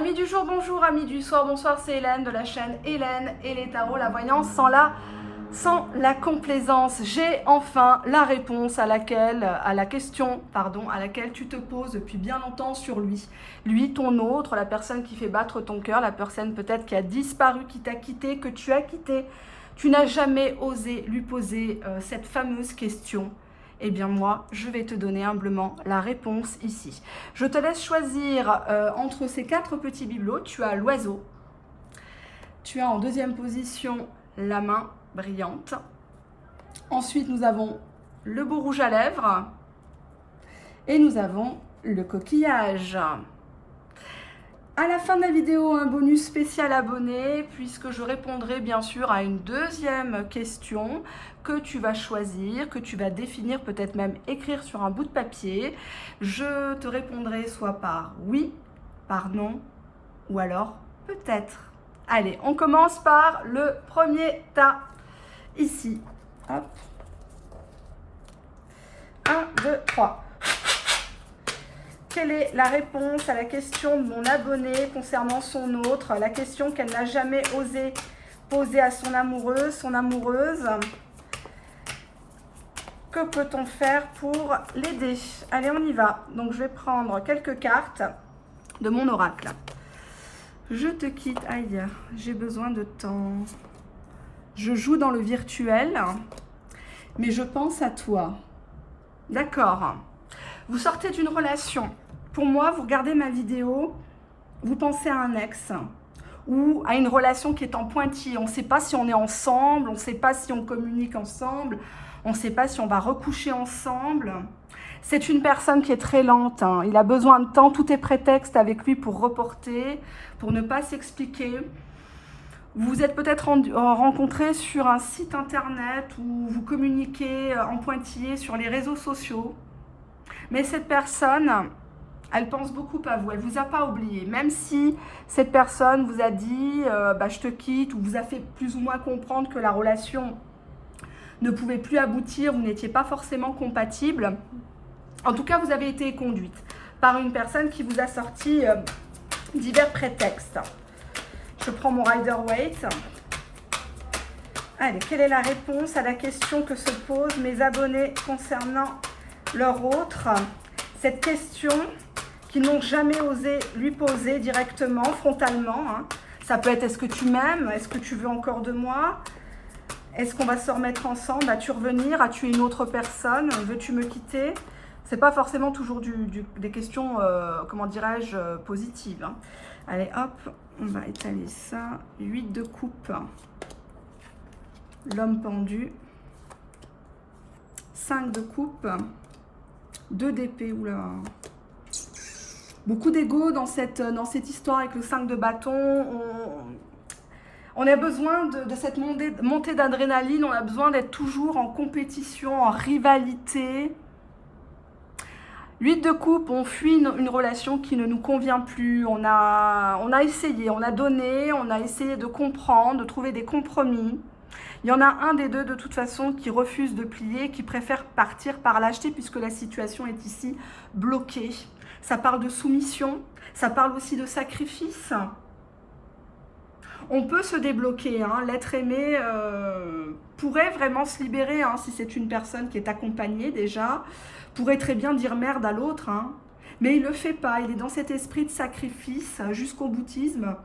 Amis du jour, bonjour, amis du soir, bonsoir, c'est Hélène de la chaîne Hélène et les tarots, la voyance sans la complaisance. J'ai enfin la réponse à la question à laquelle tu te poses depuis bien longtemps sur lui. Lui, ton autre, la personne qui fait battre ton cœur, la personne peut-être qui a disparu, qui t'a quitté, que tu as quitté. Tu n'as jamais osé lui poser cette fameuse question. Eh bien moi, je vais te donner humblement la réponse ici. Je te laisse choisir entre ces 4 petits bibelots. Tu as l'oiseau. Tu as en deuxième position la main brillante. Ensuite, nous avons le beau rouge à lèvres. Et nous avons le coquillage. À la fin de la vidéo, un bonus spécial abonné, puisque je répondrai bien sûr à une deuxième question que tu vas choisir, que tu vas définir, peut-être même écrire sur un bout de papier. Je te répondrai soit par oui, par non, ou alors peut-être. Allez, on commence par le premier tas, ici. Hop. 1, 2, 3. Quelle est la réponse à la question de mon abonné concernant son autre, la question qu'elle n'a jamais osé poser à son amoureux, son amoureuse? Que peut-on faire pour l'aider? Allez, on y va. Donc, je vais prendre quelques cartes de mon oracle. Je te quitte. Aïe, j'ai besoin de temps. Je joue dans le virtuel, mais je pense à toi. D'accord. Vous sortez d'une relation. Pour moi, vous regardez ma vidéo, vous pensez à un ex ou à une relation qui est en pointillé. On ne sait pas si on est ensemble, on ne sait pas si on communique ensemble, on ne sait pas si on va recoucher ensemble. C'est une personne qui est très lente, hein. Il a besoin de temps, tout est prétexte avec lui pour reporter, pour ne pas s'expliquer. Vous vous êtes peut-être rencontrés sur un site internet où vous communiquez en pointillé sur les réseaux sociaux. Mais cette personne, elle pense beaucoup à vous, elle ne vous a pas oublié. Même si cette personne vous a dit je te quitte, ou vous a fait plus ou moins comprendre que la relation ne pouvait plus aboutir, vous n'étiez pas forcément compatible. En tout cas, vous avez été conduite par une personne qui vous a sorti divers prétextes. Je prends mon Rider-Waite. Allez, quelle est la réponse à la question que se posent mes abonnés concernant leur autre? Cette question qu'ils n'ont jamais osé lui poser directement, frontalement. Hein. Ça peut être: est-ce que tu m'aimes? Est-ce que tu veux encore de moi? Est-ce qu'on va se remettre ensemble? Vas-tu revenir? As-tu une autre personne? Veux-tu me quitter? C'est pas forcément toujours des questions, comment dirais-je, positives. Hein. Allez, hop, on va étaler ça. 8 de coupe. L'homme pendu. 5 de coupe. 2 d'épée, oula. Beaucoup d'ego dans cette histoire avec le 5 de bâton. On a besoin de cette montée d'adrénaline, on a besoin d'être toujours en compétition, en rivalité. 8 de coupe, on fuit une relation qui ne nous convient plus. On a essayé, on a donné, on a essayé de comprendre, de trouver des compromis. Il y en a un des deux de toute façon qui refuse de plier, qui préfère partir par lâcheté puisque la situation est ici bloquée. Ça parle de soumission, ça parle aussi de sacrifice. On peut se débloquer, hein. L'être aimé pourrait vraiment se libérer, hein, si c'est une personne qui est accompagnée déjà, pourrait très bien dire merde à l'autre, hein. Mais il ne le fait pas, il est dans cet esprit de sacrifice jusqu'au boutisme.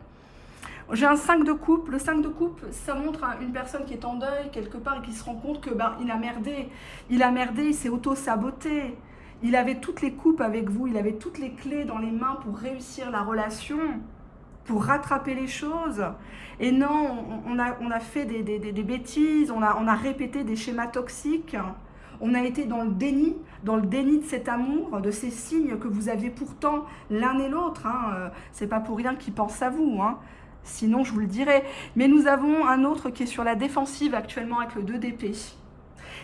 J'ai un 5 de coupe. Le 5 de coupe, ça montre une personne qui est en deuil quelque part et qui se rend compte que il a merdé. Il s'est auto-saboté. Il avait toutes les coupes avec vous, il avait toutes les clés dans les mains pour réussir la relation, pour rattraper les choses. Et non, on a fait des bêtises, on a répété des schémas toxiques. On a été dans le déni de cet amour, de ces signes que vous aviez pourtant l'un et l'autre. Hein. C'est pas pour rien qu'ils pensent à vous, hein. Sinon, je vous le dirais. Mais nous avons un autre qui est sur la défensive actuellement avec le 2 d'épée.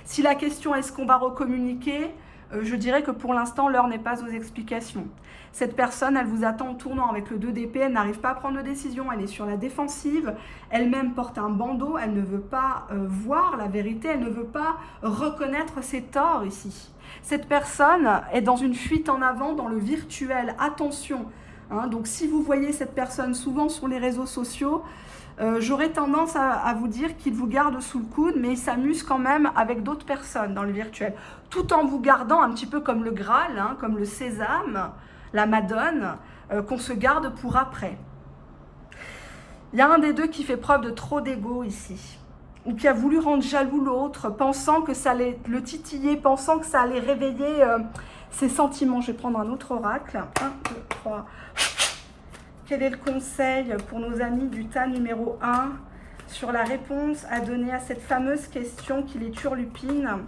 Si la question est-ce qu'on va recommuniquer, je dirais que pour l'instant, l'heure n'est pas aux explications. Cette personne, elle vous attend en tournant avec le 2 d'épée, elle n'arrive pas à prendre de décision, elle est sur la défensive, elle-même porte un bandeau, elle ne veut pas voir la vérité, elle ne veut pas reconnaître ses torts ici. Cette personne est dans une fuite en avant, dans le virtuel. Attention, Hein. Donc si vous voyez cette personne souvent sur les réseaux sociaux, j'aurais tendance à vous dire qu'il vous garde sous le coude, mais il s'amuse quand même avec d'autres personnes dans le virtuel, tout en vous gardant un petit peu comme le Graal, hein, comme le sésame, la Madone, qu'on se garde pour après. Il y a un des deux qui fait preuve de trop d'ego ici, ou qui a voulu rendre jaloux l'autre, pensant que ça allait le titiller, pensant que ça allait réveiller ses sentiments. Je vais prendre un autre oracle. 1, 2, 3. Quel est le conseil pour nos amis du tas numéro 1 sur la réponse à donner à cette fameuse question qui les turlupine?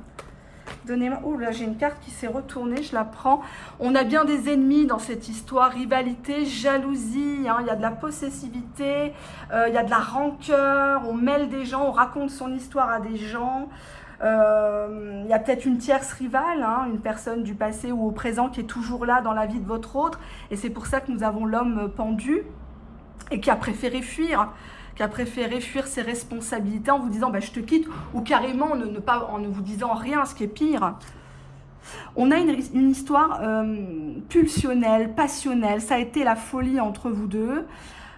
Donnez-moi. Oh là, j'ai une carte qui s'est retournée, je la prends. On a bien des ennemis dans cette histoire, rivalité, jalousie, hein, il y a de la possessivité, il y a de la rancœur, on mêle des gens, on raconte son histoire à des gens. Il y a peut-être une tierce rivale, hein, une personne du passé ou au présent qui est toujours là dans la vie de votre autre. Et c'est pour ça que nous avons l'homme pendu et qui a préféré fuir. Ses responsabilités en vous disant bah, je te quitte, ou carrément en ne vous disant rien, ce qui est pire. On a une histoire pulsionnelle, passionnelle, ça a été la folie entre vous deux.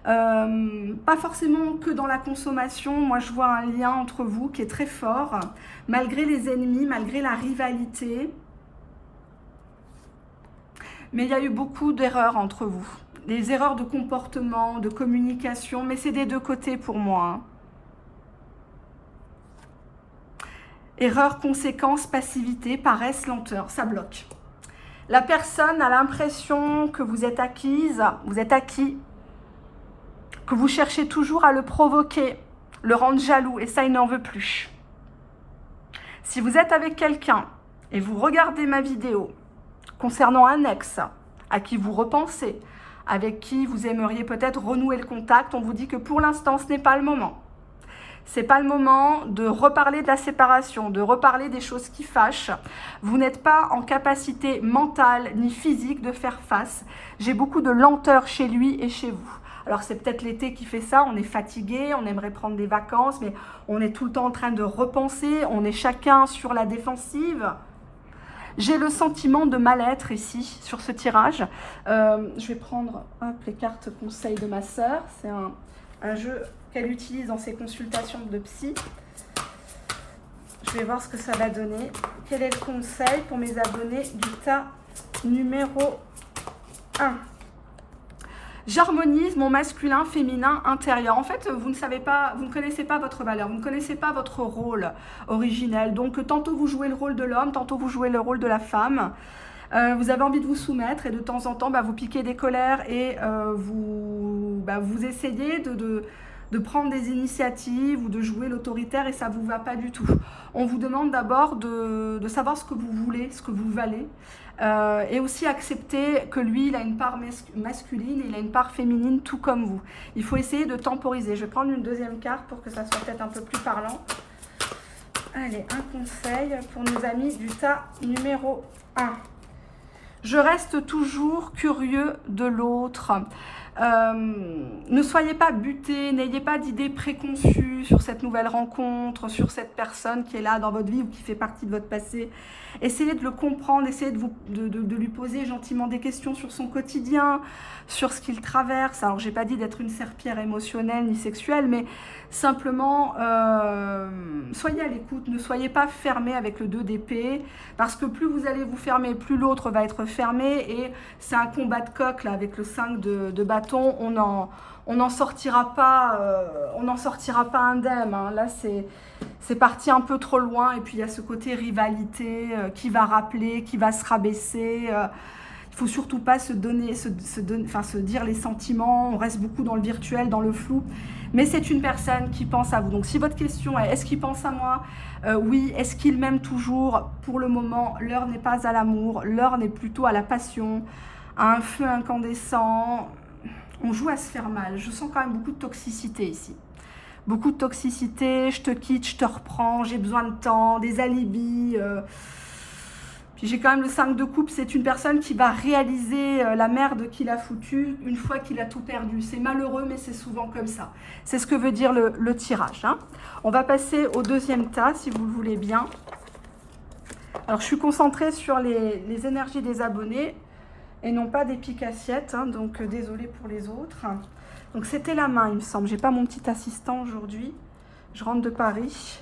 Pas forcément que dans la consommation, moi je vois un lien entre vous qui est très fort, malgré les ennemis, malgré la rivalité. Mais il y a eu beaucoup d'erreurs entre vous. Des erreurs de comportement, de communication, mais c'est des deux côtés pour moi. Hein. Erreur, conséquence, passivité, paresse, lenteur, ça bloque. La personne a l'impression que vous êtes acquise, vous êtes acquis, que vous cherchez toujours à le provoquer, le rendre jaloux, et ça, il n'en veut plus. Si vous êtes avec quelqu'un et vous regardez ma vidéo concernant un ex à qui vous repensez, avec qui vous aimeriez peut-être renouer le contact, on vous dit que pour l'instant, ce n'est pas le moment. Ce n'est pas le moment de reparler de la séparation, de reparler des choses qui fâchent. Vous n'êtes pas en capacité mentale ni physique de faire face. J'ai beaucoup de lenteur chez lui et chez vous. Alors c'est peut-être l'été qui fait ça, on est fatigué, on aimerait prendre des vacances, mais on est tout le temps en train de repenser, on est chacun sur la défensive. J'ai le sentiment de mal-être ici, sur ce tirage. Je vais prendre les cartes conseils de ma sœur. C'est un jeu qu'elle utilise dans ses consultations de psy. Je vais voir ce que ça va donner. Quel est le conseil pour mes abonnés du tas numéro 1 ? J'harmonise mon masculin, féminin, intérieur. En fait, vous ne connaissez pas votre valeur, vous ne connaissez pas votre rôle originel. Donc, tantôt vous jouez le rôle de l'homme, tantôt vous jouez le rôle de la femme. Vous avez envie de vous soumettre et de temps en temps, vous piquez des colères et vous essayez de prendre des initiatives ou de jouer l'autoritaire et ça ne vous va pas du tout. On vous demande d'abord de savoir ce que vous voulez, ce que vous valez. Et aussi accepter que lui, il a une part masculine et il a une part féminine tout comme vous. Il faut essayer de temporiser. Je vais prendre une deuxième carte pour que ça soit peut-être un peu plus parlant. Allez, un conseil pour nos amis du tas numéro 1. Je reste toujours curieux de l'autre. Ne soyez pas butés, n'ayez pas d'idées préconçues sur cette nouvelle rencontre, sur cette personne qui est là dans votre vie ou qui fait partie de votre passé. Essayez de le comprendre, essayez de lui poser gentiment des questions sur son quotidien, sur ce qu'il traverse. Alors, je n'ai pas dit d'être une serpillère émotionnelle ni sexuelle, mais simplement, soyez à l'écoute, ne soyez pas fermés avec le 2 d'épée, parce que plus vous allez vous fermer, plus l'autre va être fermé, et c'est un combat de coq là, avec le 5 de bâton, on n'en sortira pas indemne. Hein. Là, c'est parti un peu trop loin, et puis il y a ce côté rivalité qui va rappeler, qui va se rabaisser. Il faut surtout pas se dire les sentiments. On reste beaucoup dans le virtuel, dans le flou. Mais c'est une personne qui pense à vous. Donc si votre question est, est-ce qu'il pense à moi ? Oui. Est-ce qu'il m'aime toujours ? Pour le moment, l'heure n'est pas à l'amour. L'heure n'est plutôt à la passion, à un feu incandescent. On joue à se faire mal. Je sens quand même beaucoup de toxicité ici. Beaucoup de toxicité. Je te quitte, je te reprends. J'ai besoin de temps, des alibis. Puis j'ai quand même le 5 de coupe, c'est une personne qui va réaliser la merde qu'il a foutue une fois qu'il a tout perdu. C'est malheureux, mais c'est souvent comme ça. C'est ce que veut dire le tirage. Hein. On va passer au deuxième tas, si vous le voulez bien. Alors, je suis concentrée sur les énergies des abonnés. et non pas des piques assiettes, hein, donc désolée pour les autres. Donc c'était la main, il me semble. J'ai pas mon petit assistant aujourd'hui. Je rentre de Paris.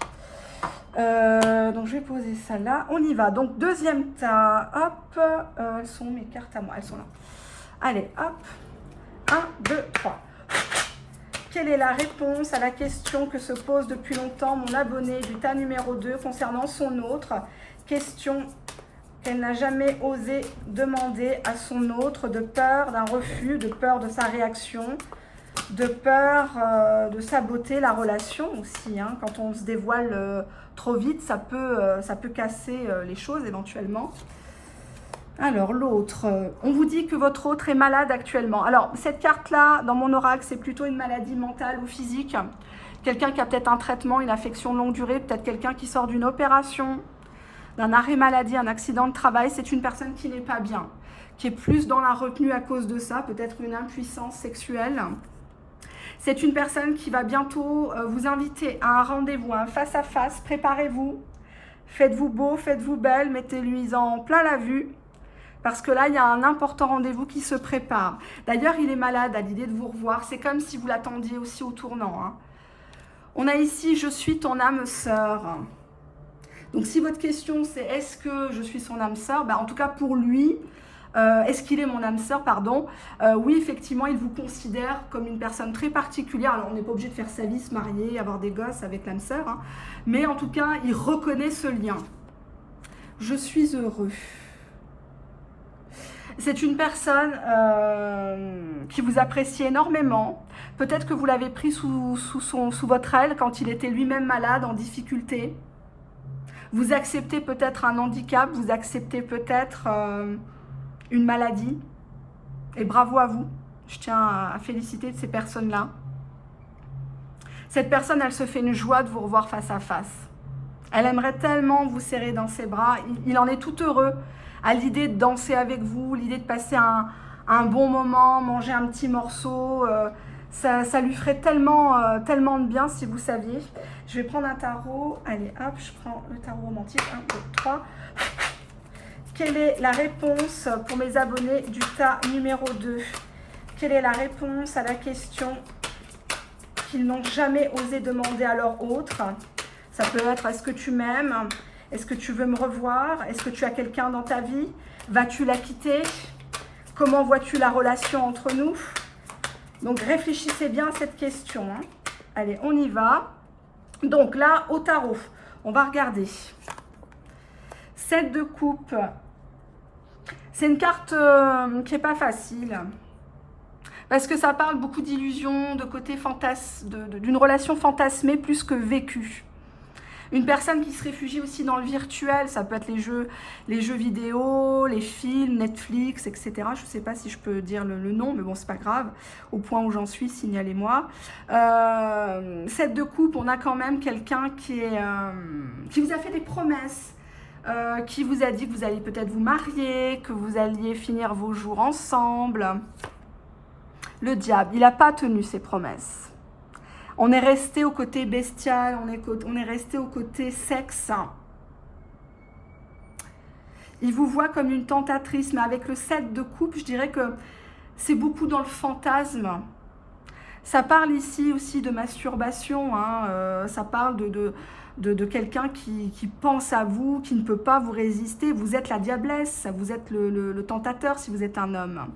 Donc je vais poser ça là. On y va. Donc deuxième tas. Hop. Elles sont mes cartes à moi. Elles sont là. Allez, hop. 1, 2, 3. Quelle est la réponse à la question que se pose depuis longtemps mon abonné du tas numéro 2 concernant son autre? Question qu'elle n'a jamais osé demander à son autre, de peur d'un refus, de peur de sa réaction, de peur de saboter la relation aussi. Hein. Quand on se dévoile trop vite, ça peut casser les choses éventuellement. Alors l'autre, on vous dit que votre autre est malade actuellement. Alors cette carte-là, dans mon oracle, c'est plutôt une maladie mentale ou physique. Quelqu'un qui a peut-être un traitement, une affection de longue durée, peut-être quelqu'un qui sort d'une opération, d'un arrêt maladie, un accident de travail. C'est une personne qui n'est pas bien, qui est plus dans la retenue à cause de ça, peut-être une impuissance sexuelle. C'est une personne qui va bientôt vous inviter à un rendez-vous, un face-à-face. Préparez-vous, faites-vous beau, faites-vous belle, mettez-lui en plein la vue. Parce que là, il y a un important rendez-vous qui se prépare. D'ailleurs, il est malade à l'idée de vous revoir. C'est comme si vous l'attendiez aussi au tournant. Hein. On a ici « Je suis ton âme sœur ». Donc, si votre question, c'est « Est-ce que je suis son âme sœur ?» En tout cas, pour lui, est-ce qu'il est mon âme sœur, pardon. Oui, effectivement, il vous considère comme une personne très particulière. Alors, on n'est pas obligé de faire sa vie, se marier, avoir des gosses avec l'âme sœur. Hein. Mais en tout cas, il reconnaît ce lien. Je suis heureux. C'est une personne qui vous apprécie énormément. Peut-être que vous l'avez pris sous votre aile quand il était lui-même malade, en difficulté. Vous acceptez peut-être un handicap, vous acceptez peut-être une maladie. Et bravo à vous. Je tiens à féliciter ces personnes-là. Cette personne, elle se fait une joie de vous revoir face à face. Elle aimerait tellement vous serrer dans ses bras. Il en est tout heureux à l'idée de danser avec vous, l'idée de passer un bon moment, manger un petit morceau. Ça lui ferait tellement de bien si vous saviez. Je vais prendre un tarot. Allez, hop, je prends le tarot romantique. 1, 2, 3. Quelle est la réponse pour mes abonnés du tas numéro 2? Quelle est la réponse à la question qu'ils n'ont jamais osé demander à leur autre? Ça peut être: est-ce que tu m'aimes? Est-ce que tu veux me revoir? Est-ce que tu as quelqu'un dans ta vie? Vas-tu la quitter? Comment vois-tu la relation entre nous? Donc, réfléchissez bien à cette question. Hein. Allez, on y va. Donc là, au tarot, on va regarder. 7 de coupe. C'est une carte qui n'est pas facile. Parce que ça parle beaucoup d'illusions, de côté d'une relation fantasmée plus que vécue. Une personne qui se réfugie aussi dans le virtuel, ça peut être les jeux vidéo, les films, Netflix, etc. Je ne sais pas si je peux dire le nom, mais bon, c'est pas grave. Au point où j'en suis, signalez-moi. 7 de coupe, on a quand même quelqu'un qui vous a fait des promesses, qui vous a dit que vous alliez peut-être vous marier, que vous alliez finir vos jours ensemble. Le diable, il n'a pas tenu ses promesses. On est resté au côté bestial, on est resté au côté sexe. Il vous voit comme une tentatrice, mais avec le 7 de coupe, je dirais que c'est beaucoup dans le fantasme. Ça parle ici aussi de masturbation, hein, ça parle de quelqu'un qui pense à vous, qui ne peut pas vous résister. Vous êtes la diablesse, vous êtes le tentateur si vous êtes un homme.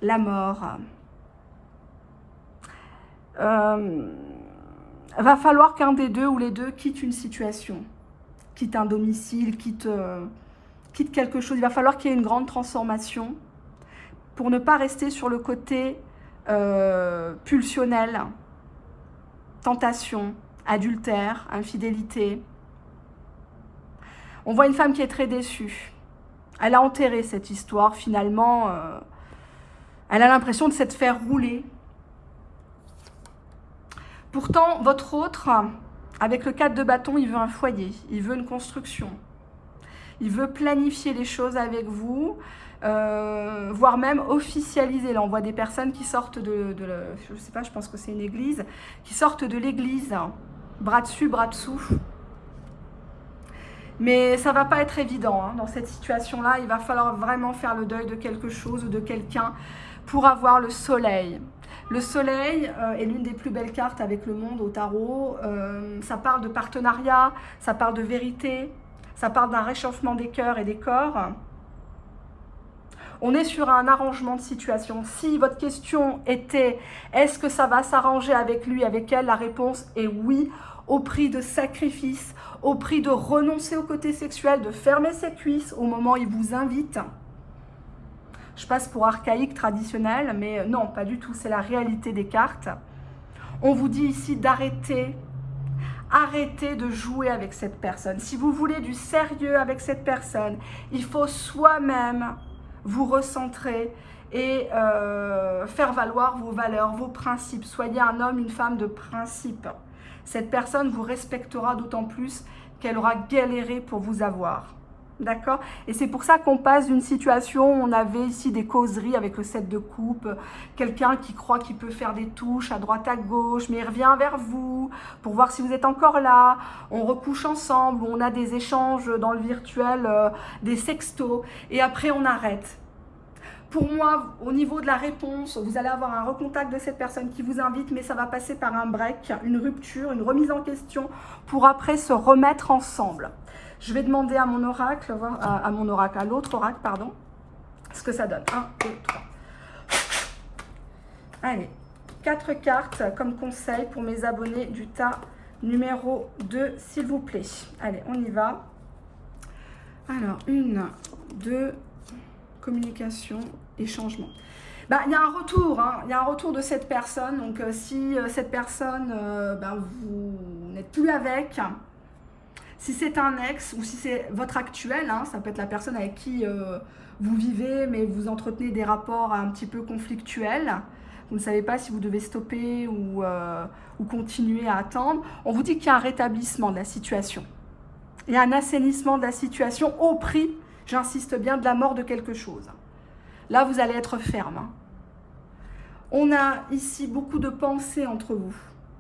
La mort. Va falloir qu'un des deux ou les deux quitte une situation, quitte un domicile, quitte quelque chose. Il va falloir qu'il y ait une grande transformation pour ne pas rester sur le côté pulsionnel, tentation, adultère, infidélité. On voit une femme qui est très déçue. Elle a enterré cette histoire, finalement, elle a l'impression de s'être fait rouler. Pourtant, votre autre, avec le 4 de bâton, il veut un foyer, il veut une construction. Il veut planifier les choses avec vous, voire même officialiser. Là, on voit des personnes qui sortent je ne sais pas, je pense que c'est une église, qui sortent de l'église, bras dessus, bras dessous. Mais ça va pas être évident hein, dans cette situation-là. Il va falloir vraiment faire le deuil de quelque chose ou de quelqu'un pour avoir le soleil. Le soleil est l'une des plus belles cartes avec le monde au tarot. Ça parle de partenariat, ça parle de vérité, ça parle d'un réchauffement des cœurs et des corps. On est sur un arrangement de situation. Si votre question était « est-ce que ça va s'arranger avec lui, avec elle ?» La réponse est oui, au prix de sacrifice, au prix de renoncer au côté sexuel, de fermer ses cuisses au moment où il vous invite. Je passe pour archaïque, traditionnel, mais non, pas du tout, c'est la réalité des cartes. On vous dit ici d'arrêter, arrêtez de jouer avec cette personne. Si vous voulez du sérieux avec cette personne, il faut soi-même vous recentrer et faire valoir vos valeurs, vos principes. Soyez un homme, une femme de principe. Cette personne vous respectera d'autant plus qu'elle aura galéré pour vous avoir. D'accord? Et c'est pour ça qu'on passe d'une situation où on avait ici des causeries avec le 7 de coupe, quelqu'un qui croit qu'il peut faire des touches à droite à gauche, mais il revient vers vous pour voir si vous êtes encore là. On recouche ensemble, on a des échanges dans le virtuel, des sextos, et après on arrête. Pour moi, au niveau de la réponse, vous allez avoir un recontact de cette personne qui vous invite, mais ça va passer par un break, une rupture, une remise en question, pour après se remettre ensemble. Je vais demander à mon oracle, à l'autre oracle, pardon, ce que ça donne. 1, 2, 3. Allez, 4 cartes comme conseil pour mes abonnés du tas numéro 2, s'il vous plaît. Allez, on y va. Alors, 1, 2, communication et changement. Il y a un retour, hein, il y a un retour de cette personne. Donc, si cette personne, vous n'êtes plus avec, si c'est un ex ou si c'est votre actuel, hein, ça peut être la personne avec qui vous vivez, mais vous entretenez des rapports un petit peu conflictuels. Vous ne savez pas si vous devez stopper ou continuer à attendre. On vous dit qu'il y a un rétablissement de la situation. Il y a un assainissement de la situation au prix, j'insiste bien, de la mort de quelque chose. Là, vous allez être ferme. Hein. On a ici beaucoup de pensées entre vous.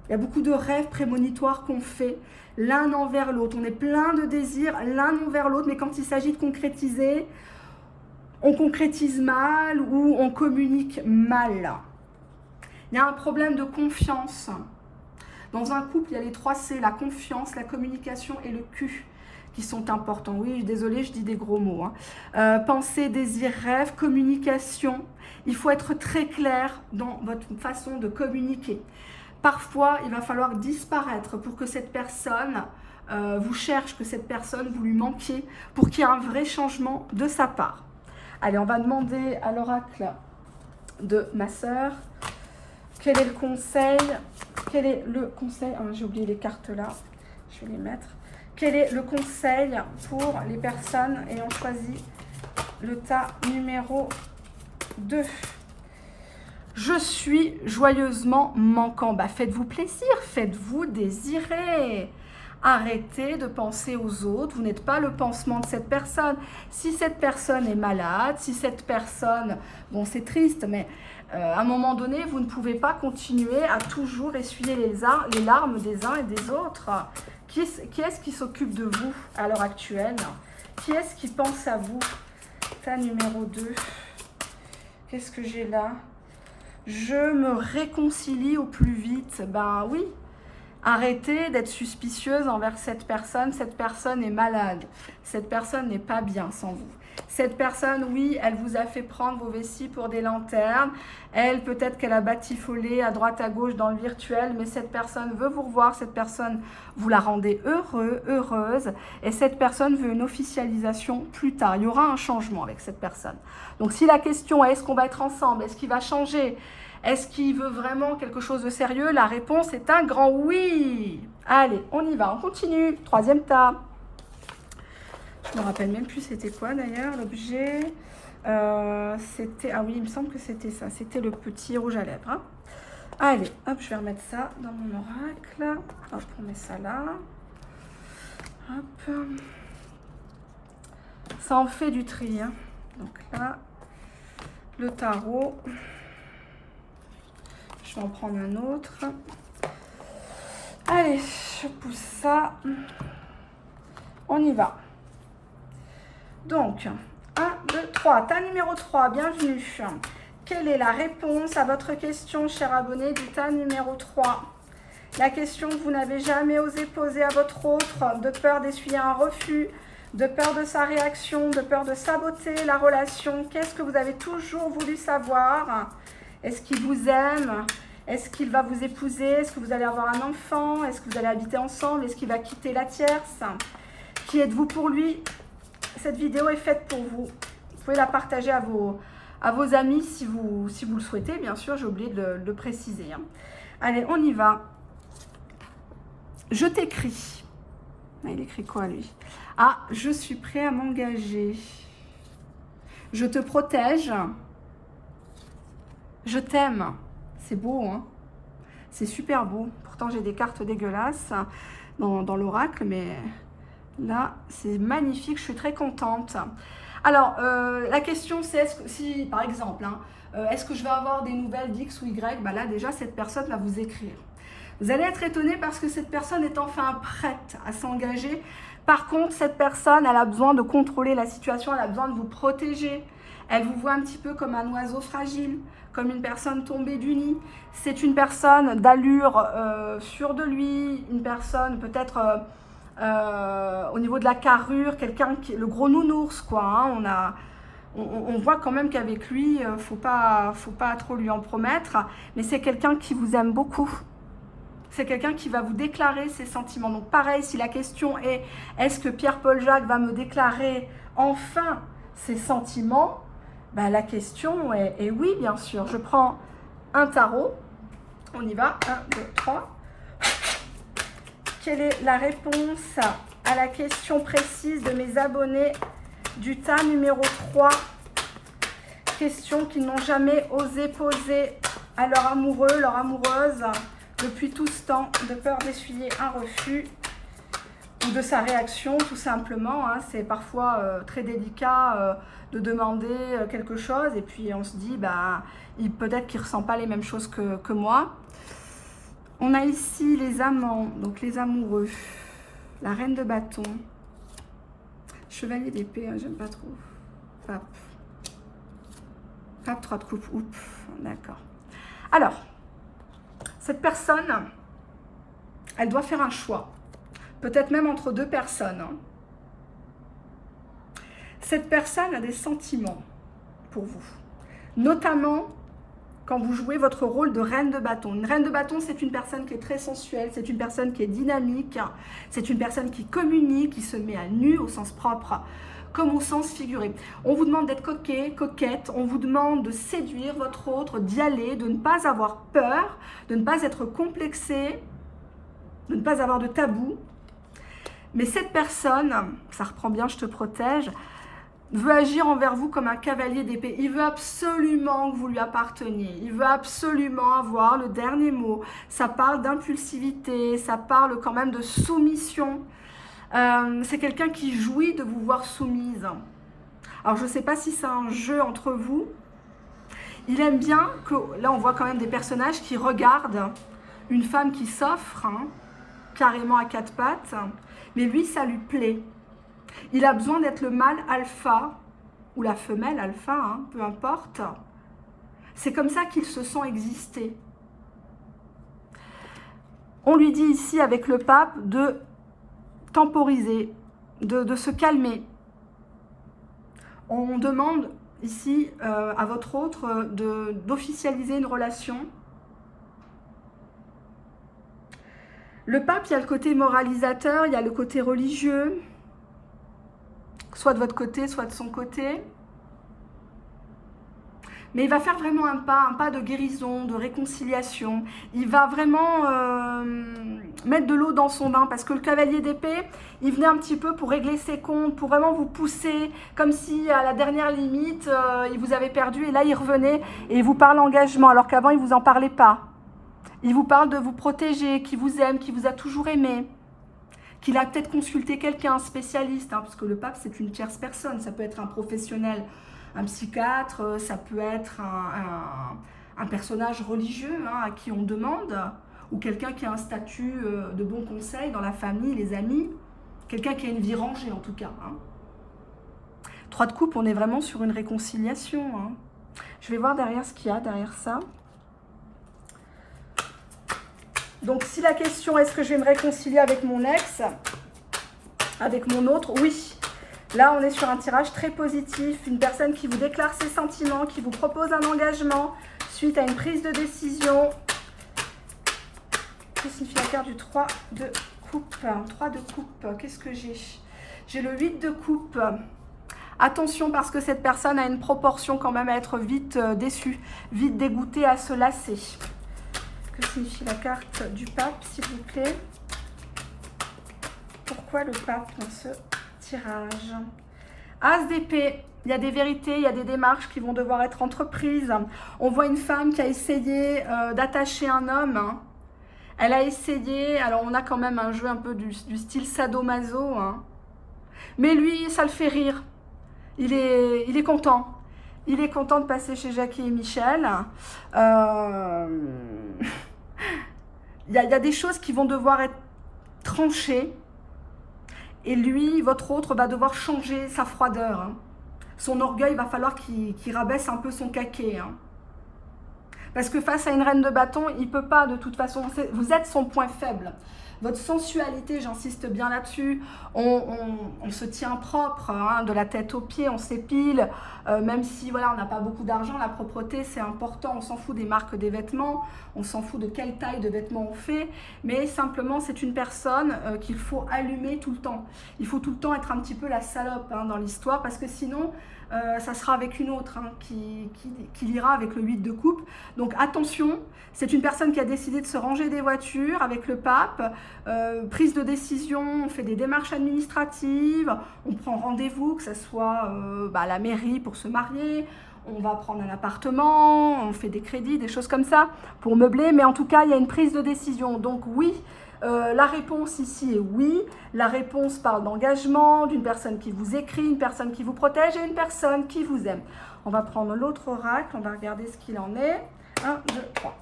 Il y a beaucoup de rêves prémonitoires qu'on fait l'un envers l'autre. On est plein de désirs l'un envers l'autre, mais quand il s'agit de concrétiser, on concrétise mal ou on communique mal. Il y a un problème de confiance. Dans un couple, il y a les 3 C, la confiance, la communication et le Q, qui sont importants. Oui, désolée, je dis des gros mots. Hein. Pensée, désir, rêve, communication. Il faut être très clair dans votre façon de communiquer. Parfois, il va falloir disparaître pour que cette personne vous cherche, que cette personne vous lui manquiez, pour qu'il y ait un vrai changement de sa part. Allez, on va demander à l'oracle de ma sœur, quel est le conseil? Quel est le conseil? Ah, j'ai oublié les cartes là, je vais les mettre. Quel est le conseil pour les personnes ayant choisi le tas numéro 2? Je suis joyeusement manquant. Faites-vous plaisir, faites-vous désirer. Arrêtez de penser aux autres. Vous n'êtes pas le pansement de cette personne. Si cette personne est malade, si cette personne... Bon, c'est triste, mais à un moment donné, vous ne pouvez pas continuer à toujours essuyer les larmes des uns et des autres. Qui est-ce qui s'occupe de vous à l'heure actuelle? Qui est-ce qui pense à vous? Tas numéro 2. Qu'est-ce que j'ai là? Je me réconcilie au plus vite. Oui, arrêtez d'être suspicieuse envers cette personne. Cette personne est malade. Cette personne n'est pas bien sans vous. Cette personne, oui, elle vous a fait prendre vos vessies pour des lanternes. Elle, peut-être qu'elle a batifolé à droite, à gauche dans le virtuel, mais cette personne veut vous revoir. Cette personne, vous la rendez heureux, heureuse. Et cette personne veut une officialisation plus tard. Il y aura un changement avec cette personne. Donc, si la question est, est-ce qu'on va être ensemble? Est-ce qu'il va changer? Est-ce qu'il veut vraiment quelque chose de sérieux? La réponse est un grand oui. Allez, on y va, on continue. 3e tas. Je me rappelle même plus c'était quoi d'ailleurs l'objet. C'était, ah oui, il me semble que c'était ça. C'était le petit rouge à lèvres. Hein. Allez, hop, je vais remettre ça dans mon oracle. Hop, on met ça là. Hop. Ça en fait du tri. Hein. Donc là, le tarot. Je vais en prendre un autre. Allez, je pousse ça. On y va. Donc, 1, 2, 3. Tas numéro 3, bienvenue. Quelle est la réponse à votre question, cher abonné du tas numéro 3? La question que vous n'avez jamais osé poser à votre autre, de peur d'essuyer un refus, de peur de sa réaction, de peur de saboter la relation. Qu'est-ce que vous avez toujours voulu savoir? Est-ce qu'il vous aime? Est-ce qu'il va vous épouser? Est-ce que vous allez avoir un enfant? Est-ce que vous allez habiter ensemble? Est-ce qu'il va quitter la tierce? Qui êtes-vous pour lui? Cette vidéo est faite pour vous. Vous pouvez la partager à vos amis si vous le souhaitez. Bien sûr, j'ai oublié de le préciser. Allez, on y va. Je t'écris. Il écrit quoi, lui? Ah, je suis prêt à m'engager. Je te protège. Je t'aime. C'est beau, hein? C'est super beau. Pourtant, j'ai des cartes dégueulasses dans l'oracle, mais là, c'est magnifique. Je suis très contente. Alors, la question, c'est si, par exemple, est-ce que je vais avoir des nouvelles d'X ou Y? Bah là, déjà, cette personne va vous écrire. Vous allez être étonné parce que cette personne est enfin prête à s'engager. Par contre, cette personne, elle a besoin de contrôler la situation, elle a besoin de vous protéger. Elle vous voit un petit peu comme un oiseau fragile, comme une personne tombée du nid. C'est une personne d'allure sûre de lui, une personne peut-être au niveau de la carrure, quelqu'un qui le gros nounours, quoi. On voit quand même qu'avec lui, faut pas trop lui en promettre, mais c'est quelqu'un qui vous aime beaucoup. C'est quelqu'un qui va vous déclarer ses sentiments. Donc pareil, si la question est « Est-ce que Pierre-Paul Jacques va me déclarer enfin ses sentiments ?» Ben, la question est oui, bien sûr. Je prends un tarot. On y va. 1, 2, 3. Quelle est la réponse à la question précise de mes abonnés du tas numéro 3? Question qu'ils n'ont jamais osé poser à leur amoureux, leur amoureuse, depuis tout ce temps, de peur d'essuyer un refus ou de sa réaction, tout simplement. C'est parfois très délicat de demander quelque chose et puis on se dit, bah, peut-être qu'il ne ressent pas les mêmes choses que moi. On a ici les amants, donc les amoureux, la reine de bâton, chevalier d'épée, j'aime pas trop, pape, 3 de coupe, oups, d'accord. Alors, cette personne, elle doit faire un choix, peut-être même entre deux personnes. Cette personne a des sentiments pour vous, notamment quand vous jouez votre rôle de reine de bâton. Une reine de bâton, c'est une personne qui est très sensuelle, c'est une personne qui est dynamique, c'est une personne qui communique, qui se met à nu au sens propre, comme au sens figuré. On vous demande d'être coquet, coquette, on vous demande de séduire votre autre, d'y aller, de ne pas avoir peur, de ne pas être complexé, de ne pas avoir de tabou. Mais cette personne, ça reprend bien « je te protège », veut agir envers vous comme un cavalier d'épée. Il veut absolument que vous lui apparteniez. Il veut absolument avoir le dernier mot. Ça parle d'impulsivité, ça parle quand même de soumission. C'est quelqu'un qui jouit de vous voir soumise. Alors, je ne sais pas si c'est un jeu entre vous. Il aime bien que... Là, on voit quand même des personnages qui regardent une femme qui s'offre, carrément à 4 pattes. Mais lui, ça lui plaît. Il a besoin d'être le mâle alpha, ou la femelle alpha, peu importe. C'est comme ça qu'il se sent exister. On lui dit ici, avec le pape, de temporiser, de se calmer. On demande ici à votre autre d'officialiser une relation. Le pape, il y a le côté moralisateur, il y a le côté religieux, soit de votre côté, soit de son côté. Mais il va faire vraiment un pas de guérison, de réconciliation. Il va vraiment mettre de l'eau dans son bain, parce que le cavalier d'épée, il venait un petit peu pour régler ses comptes, pour vraiment vous pousser, comme si à la dernière limite, il vous avait perdu, et là il revenait et il vous parle engagement, alors qu'avant il ne vous en parlait pas. Il vous parle de vous protéger, qu'il vous aime, qu'il vous a toujours aimé, qu'il a peut-être consulté quelqu'un, un spécialiste, parce que le pape c'est une tierce personne, ça peut être un professionnel, un psychiatre, ça peut être un personnage religieux à qui on demande, ou quelqu'un qui a un statut de bon conseil dans la famille, les amis, quelqu'un qui a une vie rangée en tout cas. 3 de coupe, on est vraiment sur une réconciliation. Hein. Je vais voir derrière ce qu'il y a derrière ça. Donc, si la question est-ce que je vais me réconcilier avec mon ex, avec mon autre, oui. Là, on est sur un tirage très positif. Une personne qui vous déclare ses sentiments, qui vous propose un engagement suite à une prise de décision. Que signifie la carte du 3 de coupe? 3 de coupe, qu'est-ce que j'ai? J'ai le 8 de coupe. Attention parce que cette personne a une proportion quand même à être vite déçue, vite dégoûtée, à se lasser. Que signifie la carte du pape, s'il vous plaît? Pourquoi le pape dans ce tirage? As d'épée, il y a des vérités, il y a des démarches qui vont devoir être entreprises. On voit une femme qui a essayé d'attacher un homme. Hein. Elle a essayé, alors on a quand même un jeu un peu du style sadomaso. Hein. Mais lui, ça le fait rire. Il est content. Il est content de passer chez Jackie et Michel. Il y a des choses qui vont devoir être tranchées. Et lui, votre autre, va devoir changer sa froideur. Hein. Son orgueil, va falloir qu'il rabaisse un peu son caquet. Hein. Parce que face à une reine de bâton, il ne peut pas de toute façon. Vous êtes son point faible. Votre sensualité, j'insiste bien là-dessus, on se tient propre, hein, de la tête aux pieds, on s'épile, même si voilà, on n'a pas beaucoup d'argent, la propreté c'est important, on s'en fout des marques des vêtements, on s'en fout de quelle taille de vêtements on fait, mais simplement c'est une personne qu'il faut allumer tout le temps. Il faut tout le temps être un petit peu la salope hein, dans l'histoire, parce que sinon ça sera avec une autre hein, qui ira avec le 8 de coupe. Donc attention, c'est une personne qui a décidé de se ranger des voitures avec le pape, prise de décision, on fait des démarches administratives, on prend rendez-vous, que ce soit à la mairie pour se marier, on va prendre un appartement, on fait des crédits, des choses comme ça pour meubler, mais en tout cas il y a une prise de décision. Donc oui, la réponse ici est oui. La réponse parle d'engagement, d'une personne qui vous écrit, une personne qui vous protège et une personne qui vous aime. On va prendre l'autre oracle, on va regarder ce qu'il en est. 1, 2, 3.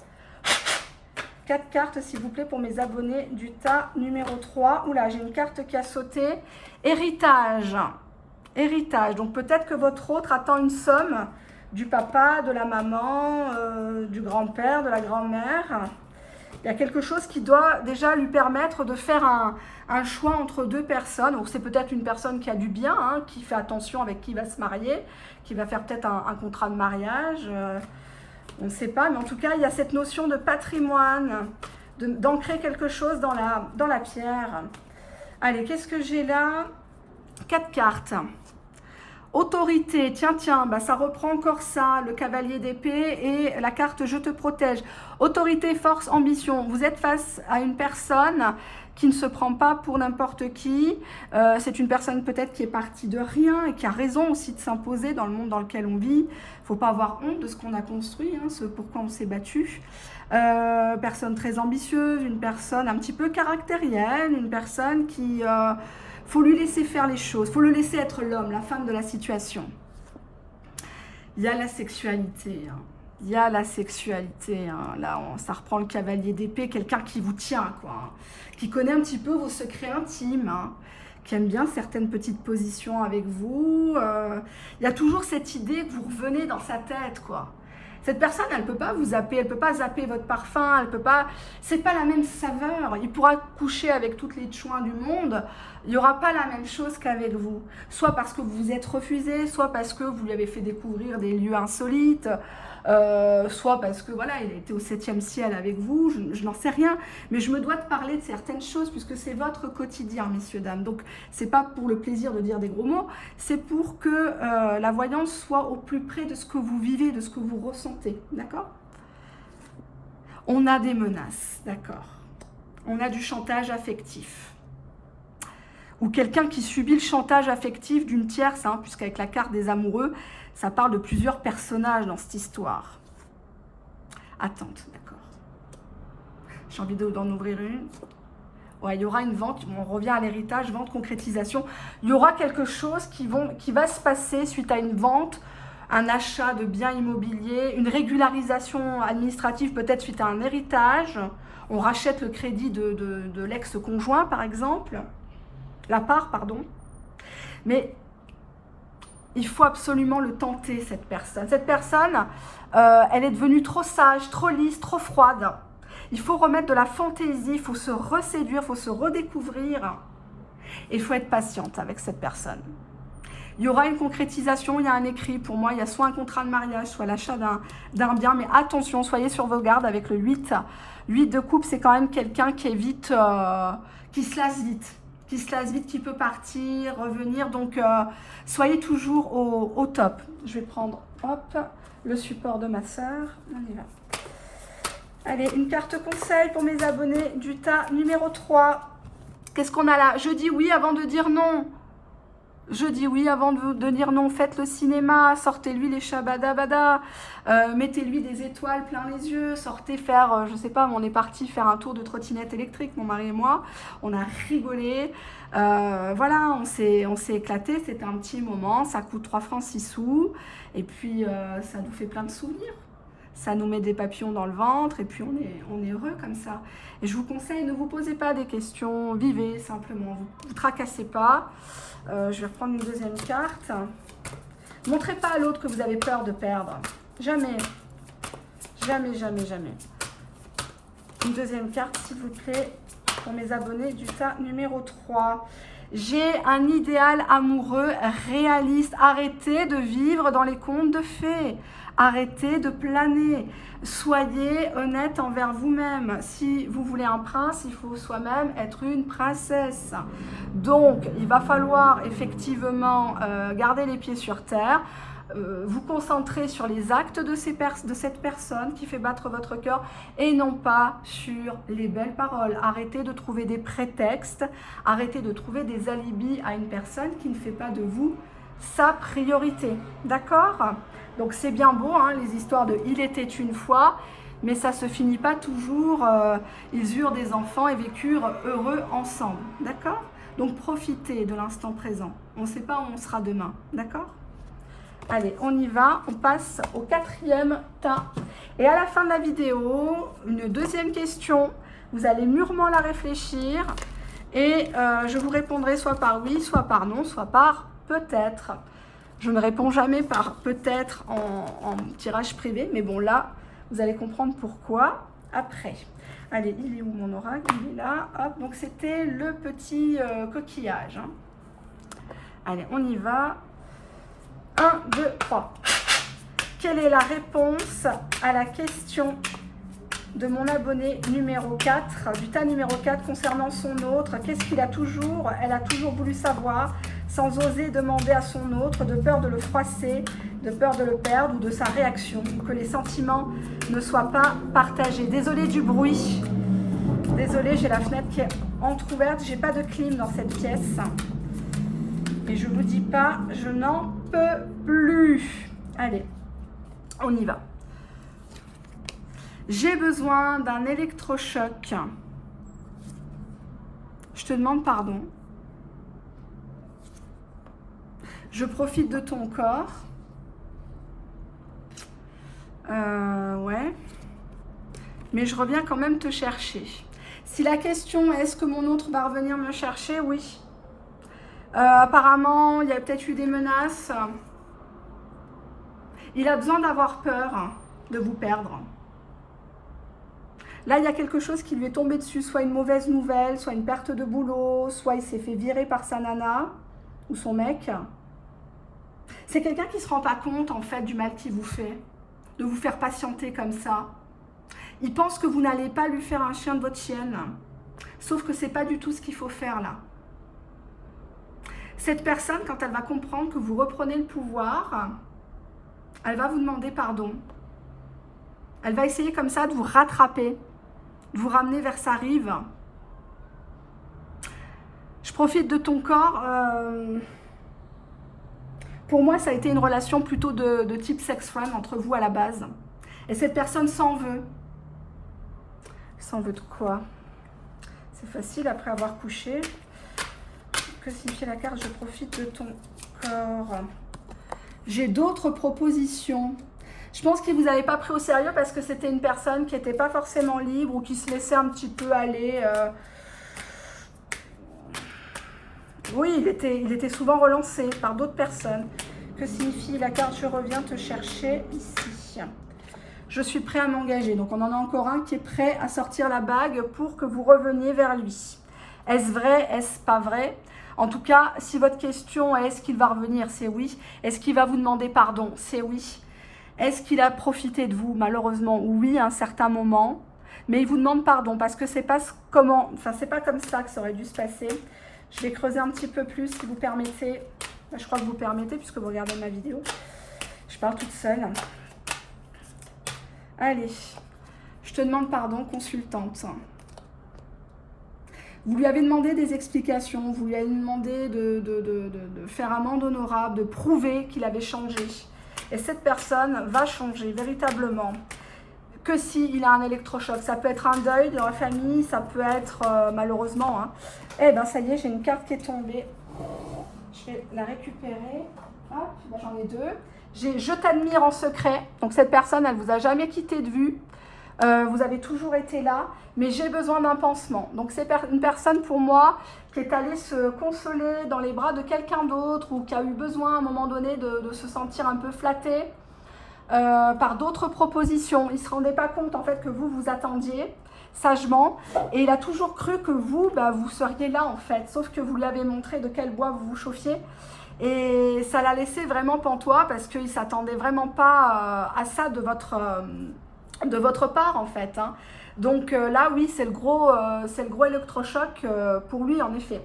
4 cartes, s'il vous plaît, pour mes abonnés du tas numéro 3. Oula, j'ai une carte qui a sauté. Héritage. Héritage. Donc peut-être que votre autre attend une somme du papa, de la maman, du grand-père, de la grand-mère. Il y a quelque chose qui doit déjà lui permettre de faire un choix entre deux personnes. Donc c'est peut-être une personne qui a du bien, hein, qui fait attention avec qui il va se marier, qui va faire peut-être un contrat de mariage. On ne sait pas, mais en tout cas, il y a cette notion de patrimoine, d'ancrer quelque chose dans la pierre. Allez, qu'est-ce que j'ai là? 4 cartes. Autorité, tiens, bah ça reprend encore ça, le cavalier d'épée et la carte je te protège. Autorité, force, ambition. Vous êtes face à une personne qui ne se prend pas pour n'importe qui. C'est une personne peut-être qui est partie de rien et qui a raison aussi de s'imposer dans le monde dans lequel on vit. Il ne faut pas avoir honte de ce qu'on a construit, hein, ce pourquoi on s'est battu. Personne très ambitieuse, une personne un petit peu caractérielle, une personne qui... faut lui laisser faire les choses, il faut le laisser être l'homme, la femme de la situation. Il y a la sexualité, hein. Il y a la sexualité, hein. Là ça reprend le cavalier d'épée, quelqu'un qui vous tient, quoi, hein. Qui connaît un petit peu vos secrets intimes, hein. Qui aime bien certaines petites positions avec vous. Il y a toujours cette idée que vous revenez dans sa tête, quoi. Cette personne, elle ne peut pas vous zapper, elle ne peut pas zapper votre parfum, elle peut pas... C'est pas la même saveur. Il pourra coucher avec toutes les chouins du monde, il n'y aura pas la même chose qu'avec vous. Soit parce que vous vous êtes refusé, soit parce que vous lui avez fait découvrir des lieux insolites, soit parce que voilà, il a été au 7e ciel avec vous, je n'en sais rien, mais je me dois de parler de certaines choses puisque c'est votre quotidien, messieurs, dames. Donc, c'est pas pour le plaisir de dire des gros mots, c'est pour que la voyance soit au plus près de ce que vous vivez, de ce que vous ressentez, d'accord? On a des menaces, d'accord? On a du chantage affectif. Ou quelqu'un qui subit le chantage affectif d'une tierce, hein, puisqu'avec la carte des amoureux, ça parle de plusieurs personnages dans cette histoire. Attente, d'accord. J'ai envie d'en ouvrir une. Ouais, il y aura une vente, on revient à l'héritage, vente, concrétisation. Il y aura quelque chose qui va se passer suite à une vente, un achat de biens immobiliers, une régularisation administrative peut-être suite à un héritage. On rachète le crédit de l'ex-conjoint, par exemple. La part, pardon. Mais Il faut absolument le tenter, cette personne. Cette personne, elle est devenue trop sage, trop lisse, trop froide. Il faut remettre de la fantaisie, il faut se reséduire, il faut se redécouvrir. Et il faut être patiente avec cette personne. Il y aura une concrétisation, il y a un écrit. Pour moi, il y a soit un contrat de mariage, soit l'achat d'un bien. Mais attention, soyez sur vos gardes avec le 8. 8 de coupe, c'est quand même quelqu'un qui est vite, qui se lasse vite. Qui peut partir, revenir. Donc, soyez toujours au top. Je vais prendre, hop, le support de ma sœur. On y va. Allez, une carte conseil pour mes abonnés du tas numéro 3. Qu'est-ce qu'on a là? Je dis oui avant de dire non. Je dis oui avant de dire non. Faites le cinéma, sortez-lui les shabada-bada, mettez-lui des étoiles plein les yeux, sortez faire, je sais pas, on est parti faire un tour de trottinette électrique, mon mari et moi. On a rigolé. Voilà, on s'est éclaté. C'était un petit moment. Ça coûte 3 francs 6 sous. Et puis, ça nous fait plein de souvenirs. Ça nous met des papillons dans le ventre et puis on est heureux comme ça. Et je vous conseille, ne vous posez pas des questions, vivez simplement, vous tracassez pas. Je vais reprendre une deuxième carte. Montrez pas à l'autre que vous avez peur de perdre. Jamais. Jamais, jamais, jamais. Une deuxième carte, s'il vous plaît, pour mes abonnés du tas numéro 3. J'ai un idéal amoureux réaliste. Arrêtez de vivre dans les contes de fées. Arrêtez de planer. Soyez honnête envers vous-même. Si vous voulez un prince, il faut soi-même être une princesse. Donc, il va falloir effectivement garder les pieds sur terre, vous concentrer sur les actes de cette personne qui fait battre votre cœur et non pas sur les belles paroles. Arrêtez de trouver des prétextes, arrêtez de trouver des alibis à une personne qui ne fait pas de vous sa priorité. D'accord ? Donc c'est bien beau, hein, les histoires de « il était une fois », mais ça ne se finit pas toujours. Ils eurent des enfants et vécurent heureux ensemble. D'accord ? Donc profitez de l'instant présent. On ne sait pas où on sera demain. D'accord ? Allez, on y va. On passe au 4e tas. Et à la fin de la vidéo, une deuxième question. Vous allez mûrement la réfléchir. Et je vous répondrai soit par oui, soit par non, soit par peut-être. Je ne réponds jamais par peut-être en tirage privé, mais bon là, vous allez comprendre pourquoi après. Allez, il est où mon oracle? Il est là. Hop, donc c'était le petit coquillage. Hein. Allez, on y va. 1, 2, 3. Quelle est la réponse à la question de mon abonné numéro 4, du tas numéro 4 concernant son autre? Qu'est-ce qu'il a toujours? Elle a toujours voulu savoir, sans oser demander à son autre, de peur de le froisser, de peur de le perdre ou de sa réaction, que les sentiments ne soient pas partagés. Désolée du bruit, désolée, j'ai la fenêtre qui est entrouverte, j'ai pas de clim dans cette pièce. Et je vous dis pas, je n'en peux plus. Allez, on y va. J'ai besoin d'un électrochoc. Je te demande pardon. Je profite de ton corps. Ouais. Mais je reviens quand même te chercher. Si la question est, est-ce que mon autre va revenir me chercher? Oui. Apparemment, il y a peut-être eu des menaces. Il a besoin d'avoir peur de vous perdre. Là, il y a quelque chose qui lui est tombé dessus, soit une mauvaise nouvelle, soit une perte de boulot, soit il s'est fait virer par sa nana ou son mec. C'est quelqu'un qui ne se rend pas compte, en fait, du mal qu'il vous fait, de vous faire patienter comme ça. Il pense que vous n'allez pas lui faire un chien de votre chienne. Sauf que ce n'est pas du tout ce qu'il faut faire, là. Cette personne, quand elle va comprendre que vous reprenez le pouvoir, elle va vous demander pardon. Elle va essayer comme ça de vous rattraper, de vous ramener vers sa rive. Je profite de ton corps. Pour moi, ça a été une relation plutôt de type sex friend entre vous à la base. Et cette personne s'en veut. S'en veut de quoi? C'est facile après avoir couché. Que signifie la carte? Je profite de ton corps. J'ai d'autres propositions. Je pense qu'il ne vous avait pas pris au sérieux parce que c'était une personne qui n'était pas forcément libre ou qui se laissait un petit peu aller. Oui, il était souvent relancé par d'autres personnes Que signifie la carte « Je reviens te chercher » ici? Je suis prêt à m'engager. Donc, on en a encore un qui est prêt à sortir la bague pour que vous reveniez vers lui. Est-ce vrai? Est-ce pas vrai? En tout cas, si votre question est « Est-ce qu'il va revenir ?» C'est oui. Est-ce qu'il va vous demander pardon? C'est oui. Est-ce qu'il a profité de vous? Malheureusement, oui, à un certain moment. Mais il vous demande pardon parce que c'est pas c'est pas comme ça que ça aurait dû se passer. Je vais creuser un petit peu plus si vous permettez. Je crois que vous permettez puisque vous regardez ma vidéo. Je parle toute seule. Allez, je te demande pardon, consultante. Vous lui avez demandé des explications, vous lui avez demandé de faire amende honorable, de prouver qu'il avait changé. Et cette personne va changer véritablement. Que s'il a un électrochoc, ça peut être un deuil dans la famille, ça peut être malheureusement. Hein. Eh bien, ça y est, j'ai une carte qui est tombée. Je vais la récupérer. Hop, j'en ai deux. J'ai « Je t'admire en secret ». Donc, cette personne, elle ne vous a jamais quitté de vue. Vous avez toujours été là, mais j'ai besoin d'un pansement. Donc, c'est une personne pour moi qui est allée se consoler dans les bras de quelqu'un d'autre ou qui a eu besoin à un moment donné de se sentir un peu flatté par d'autres propositions. Il ne se rendait pas compte en fait que vous attendiez sagement et il a toujours cru que vous seriez là en fait, sauf que vous lui avez montré de quel bois vous vous chauffiez. Et ça l'a laissé vraiment pantois parce qu'il ne s'attendait vraiment pas à ça de votre part en fait. Hein. Donc là, oui, c'est le gros électrochoc pour lui en effet.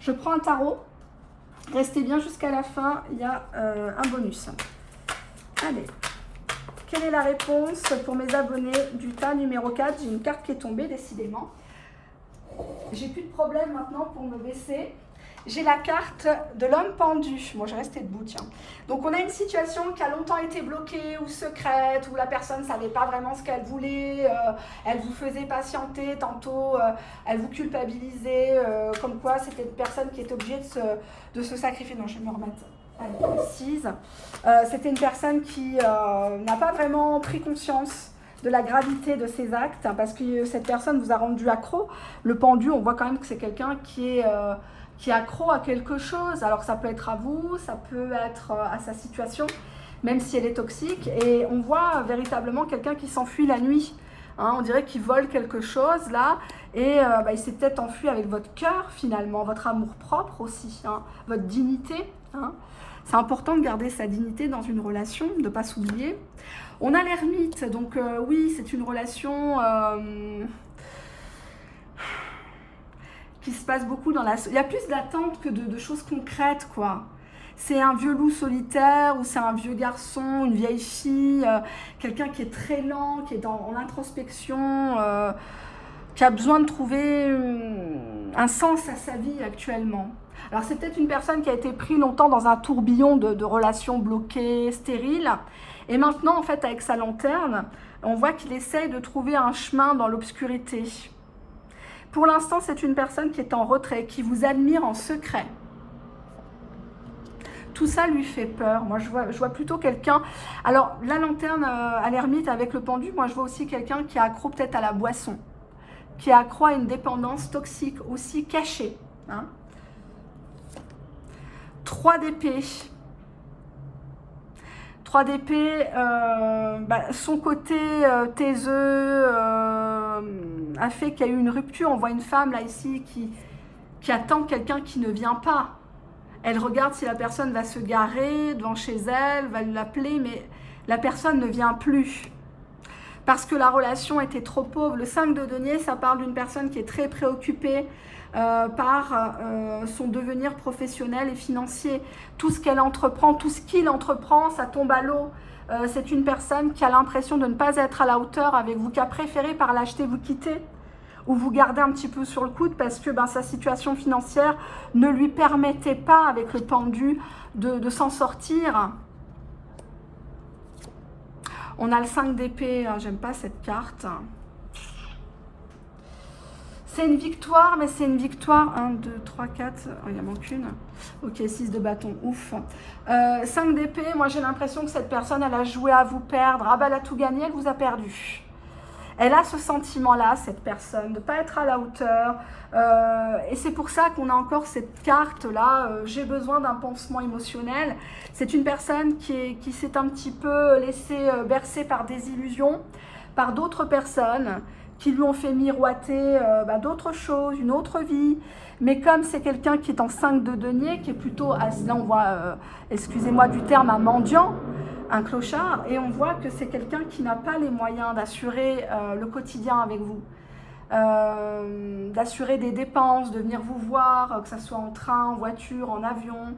Je prends un tarot. Restez bien jusqu'à la fin, il y a un bonus. Allez, quelle est la réponse pour mes abonnés du tas numéro 4? J'ai une carte qui est tombée, décidément. J'ai plus de problème maintenant pour me baisser. J'ai la carte de l'homme pendu. Moi, je restais debout, tiens. Donc, on a une situation qui a longtemps été bloquée ou secrète, où la personne ne savait pas vraiment ce qu'elle voulait. Elle vous faisait patienter, tantôt, elle vous culpabilisait, comme quoi c'était une personne qui était obligée de se sacrifier. Non, je vais me remettre assise. C'était une personne qui n'a pas vraiment pris conscience de la gravité de ses actes, hein, parce que cette personne vous a rendu accro. Le pendu, on voit quand même que c'est quelqu'un qui est accro à quelque chose. Alors ça peut être à vous, ça peut être à sa situation, même si elle est toxique. Et on voit véritablement quelqu'un qui s'enfuit la nuit. Hein, on dirait qu'il vole quelque chose là. Et il s'est peut-être enfui avec votre cœur finalement, votre amour propre aussi, hein, votre dignité. Hein. C'est important de garder sa dignité dans une relation, de ne pas s'oublier. On a l'ermite, donc oui, c'est une relation... qui se passe beaucoup dans la... Il y a plus d'attente que de choses concrètes, quoi. C'est un vieux loup solitaire ou c'est un vieux garçon, une vieille fille, quelqu'un qui est très lent, qui est en introspection, qui a besoin de trouver un sens à sa vie actuellement. Alors, c'est peut-être une personne qui a été prise longtemps dans un tourbillon de relations bloquées, stériles. Et maintenant, en fait, avec sa lanterne, on voit qu'il essaye de trouver un chemin dans l'obscurité. Pour l'instant, c'est une personne qui est en retrait, qui vous admire en secret. Tout ça lui fait peur. Moi, je vois plutôt quelqu'un... Alors, la lanterne à l'ermite avec le pendu, moi, je vois aussi quelqu'un qui est accro peut-être à la boisson, qui est accro à une dépendance toxique aussi cachée. Hein. 3 d'épée. 3 d'épée, son côté taiseux a fait qu'il y a eu une rupture. On voit une femme là ici qui attend quelqu'un qui ne vient pas. Elle regarde si la personne va se garer devant chez elle, va l'appeler, mais la personne ne vient plus. Parce que la relation était trop pauvre. Le 5 de denier, ça parle d'une personne qui est très préoccupée par son devenir professionnel et financier. Tout ce qu'elle entreprend, tout ce qu'il entreprend, ça tombe à l'eau. C'est une personne qui a l'impression de ne pas être à la hauteur avec vous, qui a préféré par l'acheter vous quitter ou vous garder un petit peu sur le coude parce que sa situation financière ne lui permettait pas, avec le pendu, de s'en sortir. On a le 5 d'épée, j'aime pas cette carte. C'est une victoire, mais c'est une victoire. 1, 2, 3, 4. Oh, il en manque une. Ok, 6 de bâton. Ouf. 5 d'épée. Moi, j'ai l'impression que cette personne, elle a joué à vous perdre. Ah bah, elle a tout gagné, elle vous a perdu. Elle a ce sentiment-là, cette personne, de ne pas être à la hauteur. Et c'est pour ça qu'on a encore cette carte-là, j'ai besoin d'un pansement émotionnel. C'est une personne qui s'est un petit peu laissée bercer par des illusions, par d'autres personnes qui lui ont fait miroiter d'autres choses, une autre vie. Mais comme c'est quelqu'un qui est en 5 de denier, qui est plutôt, là on voit, excusez-moi du terme, un mendiant, un clochard, et on voit que c'est quelqu'un qui n'a pas les moyens d'assurer le quotidien avec vous, d'assurer des dépenses, de venir vous voir, que ce soit en train, en voiture, en avion.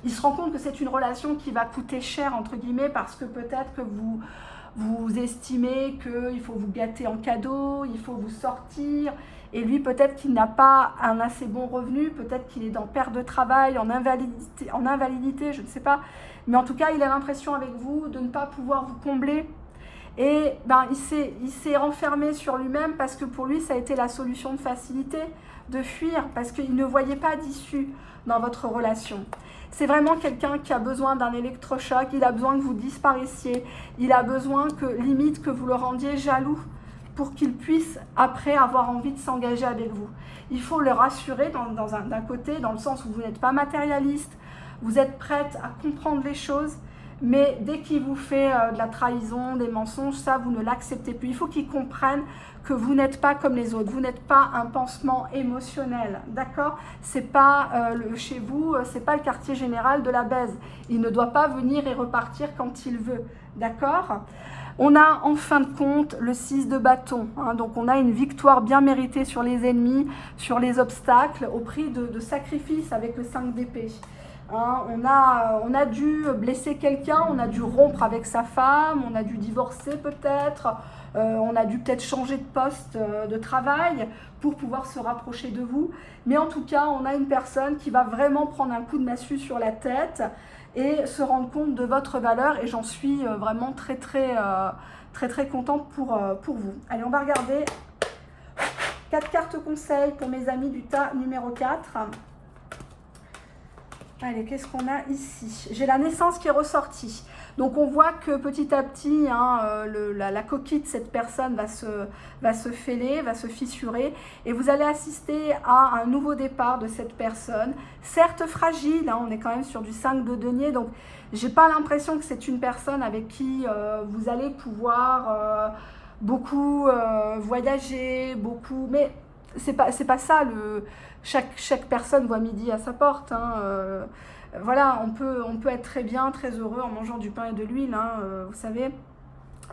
Il se rend compte que c'est une relation qui va coûter cher, entre guillemets, parce que peut-être que vous estimez qu'il faut vous gâter en cadeau, il faut vous sortir, et lui peut-être qu'il n'a pas un assez bon revenu, peut-être qu'il est en perte de travail, en invalidité, je ne sais pas, mais en tout cas il a l'impression avec vous de ne pas pouvoir vous combler, et il s'est renfermé sur lui-même parce que pour lui ça a été la solution de facilité, de fuir, parce qu'il ne voyait pas d'issue dans votre relation. C'est vraiment quelqu'un qui a besoin d'un électrochoc, il a besoin que vous disparaissiez, il a besoin limite que vous le rendiez jaloux pour qu'il puisse après avoir envie de s'engager avec vous. Il faut le rassurer d'un côté, dans le sens où vous n'êtes pas matérialiste, vous êtes prête à comprendre les choses, mais dès qu'il vous fait de la trahison, des mensonges, ça vous ne l'acceptez plus. Il faut qu'il comprenne que vous n'êtes pas comme les autres, vous n'êtes pas un pansement émotionnel, d'accord? C'est pas chez vous, c'est pas le quartier général de la baise. Il ne doit pas venir et repartir quand il veut, d'accord? On a en fin de compte le 6 de bâton, hein, donc on a une victoire bien méritée sur les ennemis, sur les obstacles, au prix de sacrifices avec le 5 d'épée. Hein, on a dû blesser quelqu'un, on a dû rompre avec sa femme, on a dû divorcer peut-être, on a dû peut-être changer de poste de travail pour pouvoir se rapprocher de vous. Mais en tout cas, on a une personne qui va vraiment prendre un coup de massue sur la tête et se rendre compte de votre valeur. Et j'en suis vraiment très contente pour vous. Allez, on va regarder 4 cartes conseils pour mes amis du tas numéro 4. Allez, qu'est-ce qu'on a ici? J'ai la naissance qui est ressortie. Donc, on voit que petit à petit, hein, la coquille de cette personne va se fêler, va se fissurer. Et vous allez assister à un nouveau départ de cette personne. Certes fragile, hein, on est quand même sur du 5 de denier. Donc, j'ai pas l'impression que c'est une personne avec qui vous allez pouvoir beaucoup voyager, beaucoup... Mais c'est pas ça chaque personne voit midi à sa porte, hein, voilà, on peut être très bien, très heureux en mangeant du pain et de l'huile, hein, vous savez,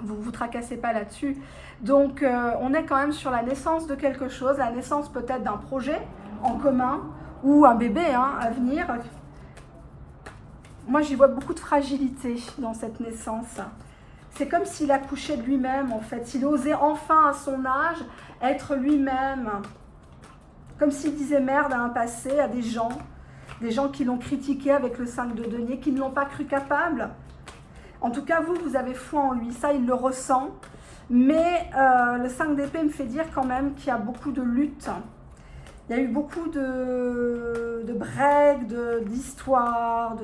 vous tracassez pas là-dessus. Donc on est quand même sur la naissance de quelque chose, la naissance peut-être d'un projet en commun ou un bébé, hein, à venir. Moi j'y vois beaucoup de fragilité dans cette naissance. C'est comme s'il accouchait de lui-même en fait, s'il osait enfin à son âge être lui-même. Comme s'il disait merde à un passé, à des gens qui l'ont critiqué avec le 5 de denier, qui ne l'ont pas cru capable. En tout cas, vous avez foi en lui, ça il le ressent. Mais le 5 d'épée me fait dire quand même qu'il y a beaucoup de luttes. Il y a eu beaucoup de breaks, d'histoires,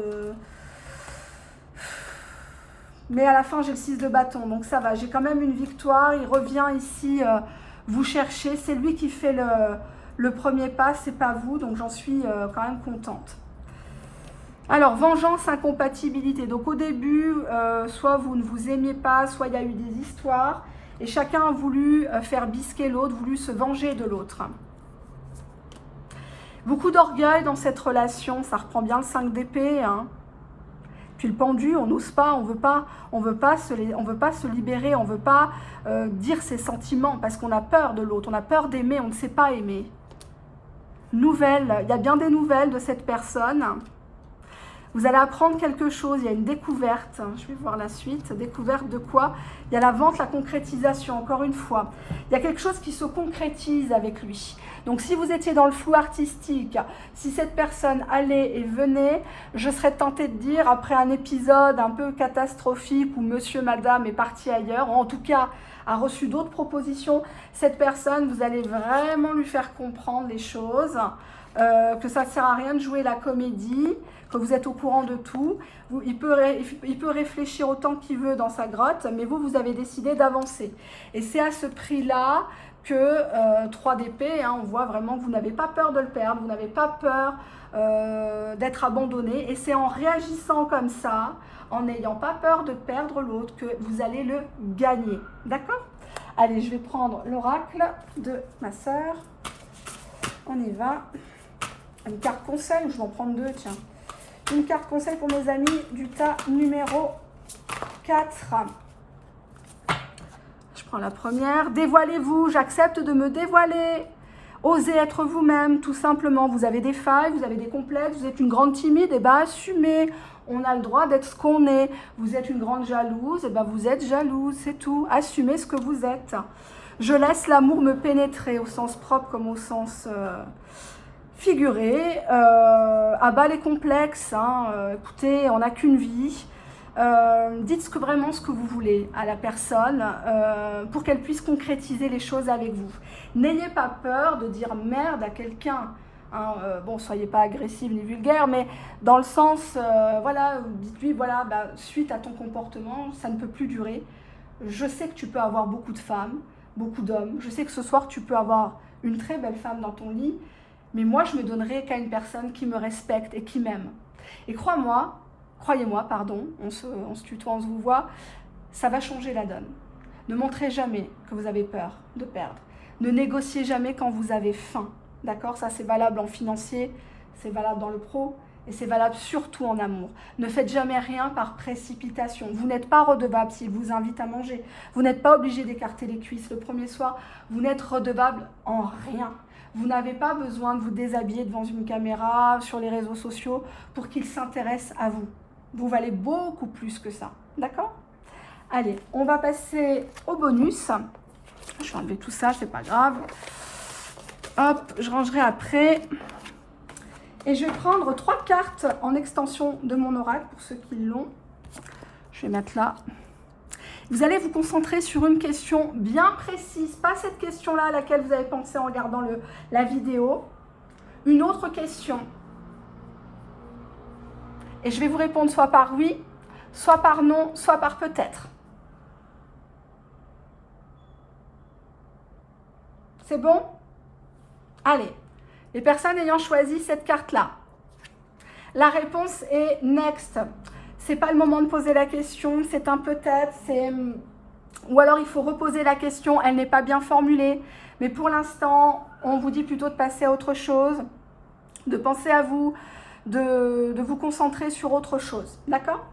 Mais à la fin, j'ai le 6 de bâton, donc ça va. J'ai quand même une victoire, il revient ici vous chercher. C'est lui qui fait le premier pas, c'est pas vous, donc j'en suis quand même contente. Alors, vengeance, incompatibilité. Donc au début, soit vous ne vous aimiez pas, soit il y a eu des histoires, et chacun a voulu faire bisquer l'autre, voulu se venger de l'autre. Beaucoup d'orgueil dans cette relation, ça reprend bien le 5 d'épée, hein. Puis le pendu, on n'ose pas, on veut pas se libérer, on veut pas dire ses sentiments parce qu'on a peur de l'autre, on a peur d'aimer, on ne sait pas aimer. Nouvelle, il y a bien des nouvelles de cette personne. Vous allez apprendre quelque chose, il y a une découverte, je vais voir la suite, découverte de quoi? Il y a la vente, la concrétisation, encore une fois. Il y a quelque chose qui se concrétise avec lui. Donc si vous étiez dans le flou artistique, si cette personne allait et venait, je serais tentée de dire, après un épisode un peu catastrophique où monsieur, madame est parti ailleurs, ou en tout cas a reçu d'autres propositions, cette personne, vous allez vraiment lui faire comprendre les choses, que ça ne sert à rien de jouer la comédie, que vous êtes au courant de tout. Il peut réfléchir autant qu'il veut dans sa grotte, mais vous avez décidé d'avancer. Et c'est à ce prix-là que 3 d'épée, on voit vraiment que vous n'avez pas peur de le perdre, vous n'avez pas peur d'être abandonné. Et c'est en réagissant comme ça, en n'ayant pas peur de perdre l'autre, que vous allez le gagner. D'accord ? Allez, je vais prendre l'oracle de ma sœur. On y va. Une carte conseil, ou je vais en prendre 2, tiens. Une carte conseil pour mes amis du tas numéro 4. Je prends la première. Dévoilez-vous, j'accepte de me dévoiler. Osez être vous-même, tout simplement. Vous avez des failles, vous avez des complexes, vous êtes une grande timide, et bien assumez. On a le droit d'être ce qu'on est. Vous êtes une grande jalouse, et bien vous êtes jalouse, c'est tout. Assumez ce que vous êtes. Je laisse l'amour me pénétrer au sens propre comme au sens figuré. À bas les complexes. Écoutez, on n'a qu'une vie. Dites vraiment ce que vous voulez à la personne pour qu'elle puisse concrétiser les choses avec vous. N'ayez pas peur de dire merde à quelqu'un. Bon, soyez pas agressive ni vulgaire, mais dans le sens, voilà, dites-lui, voilà, suite à ton comportement, ça ne peut plus durer. Je sais que tu peux avoir beaucoup de femmes, beaucoup d'hommes. Je sais que ce soir, tu peux avoir une très belle femme dans ton lit, mais moi, je me donnerai qu'à une personne qui me respecte et qui m'aime. Et croyez-moi, pardon, on se tutoie, on se vous voit, ça va changer la donne. Ne montrez jamais que vous avez peur de perdre. Ne négociez jamais quand vous avez faim. D'accord ? Ça, c'est valable en financier, c'est valable dans le pro, et c'est valable surtout en amour. Ne faites jamais rien par précipitation. Vous n'êtes pas redevable s'il vous invite à manger. Vous n'êtes pas obligé d'écarter les cuisses le premier soir. Vous n'êtes redevable en rien. Vous n'avez pas besoin de vous déshabiller devant une caméra, sur les réseaux sociaux, pour qu'il s'intéresse à vous. Vous valez beaucoup plus que ça. D'accord ? Allez, on va passer au bonus. Je vais enlever tout ça, c'est pas grave. Hop, je rangerai après. Et je vais prendre 3 cartes en extension de mon oracle pour ceux qui l'ont. Je vais mettre là. Vous allez vous concentrer sur une question bien précise. Pas cette question-là à laquelle vous avez pensé en regardant la vidéo. Une autre question. Et je vais vous répondre soit par oui, soit par non, soit par peut-être. C'est bon ? Allez, les personnes ayant choisi cette carte-là, la réponse est next. C'est pas le moment de poser la question, c'est un peut-être, ou alors il faut reposer la question, elle n'est pas bien formulée. Mais pour l'instant, on vous dit plutôt de passer à autre chose, de penser à vous, de vous concentrer sur autre chose. D'accord ?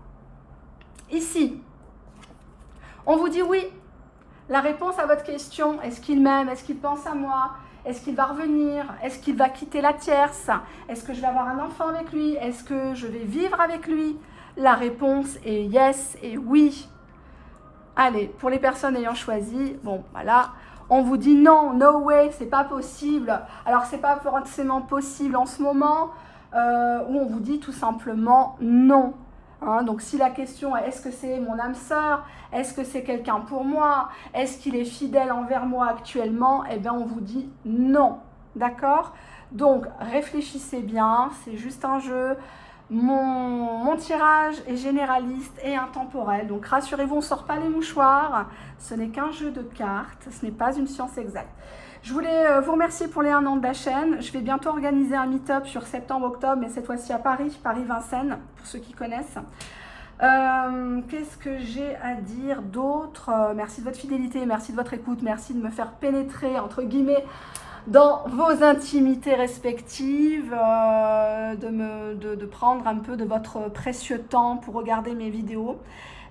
Ici, on vous dit oui. La réponse à votre question, est-ce qu'il m'aime? Est-ce qu'il pense à moi? Est-ce qu'il va revenir? Est-ce qu'il va quitter la tierce? Est-ce que je vais avoir un enfant avec lui? Est-ce que je vais vivre avec lui? La réponse est yes et oui. Allez, pour les personnes ayant choisi, bon, voilà, on vous dit non, no way, c'est pas possible. Alors, c'est pas forcément possible en ce moment, où on vous dit tout simplement non. Donc, si la question est, est-ce que c'est mon âme sœur? Est-ce que c'est quelqu'un pour moi? Est-ce qu'il est fidèle envers moi actuellement? Eh bien, on vous dit non. D'accord? Donc, réfléchissez bien, c'est juste un jeu. Mon tirage est généraliste et intemporel. Donc, rassurez-vous, on ne sort pas les mouchoirs. Ce n'est qu'un jeu de cartes. Ce n'est pas une science exacte. Je voulais vous remercier pour les 1 an de la chaîne. Je vais bientôt organiser un meet-up sur septembre-octobre, mais cette fois-ci à Paris, Paris-Vincennes, pour ceux qui connaissent. Qu'est-ce que j'ai à dire d'autre? Merci de votre fidélité, merci de votre écoute, merci de me faire pénétrer, entre guillemets, dans vos intimités respectives, de prendre un peu de votre précieux temps pour regarder mes vidéos.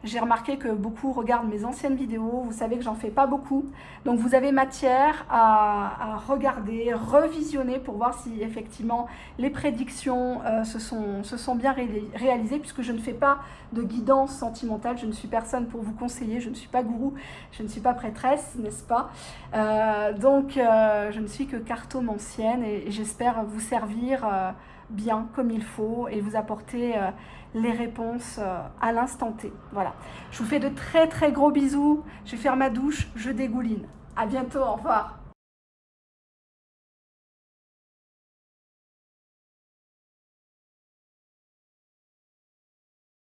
J'ai remarqué que beaucoup regardent mes anciennes vidéos, vous savez que j'en fais pas beaucoup. Donc vous avez matière à regarder, revisionner pour voir si effectivement les prédictions se sont bien réalisées, puisque je ne fais pas de guidance sentimentale, je ne suis personne pour vous conseiller, je ne suis pas gourou, je ne suis pas prêtresse, n'est-ce pas? Donc je ne suis que cartomancienne et j'espère vous servir bien comme il faut et vous apporter les réponses à l'instant T. Voilà. Je vous fais de très très gros bisous. Je vais faire ma douche, je dégouline. À bientôt, au revoir.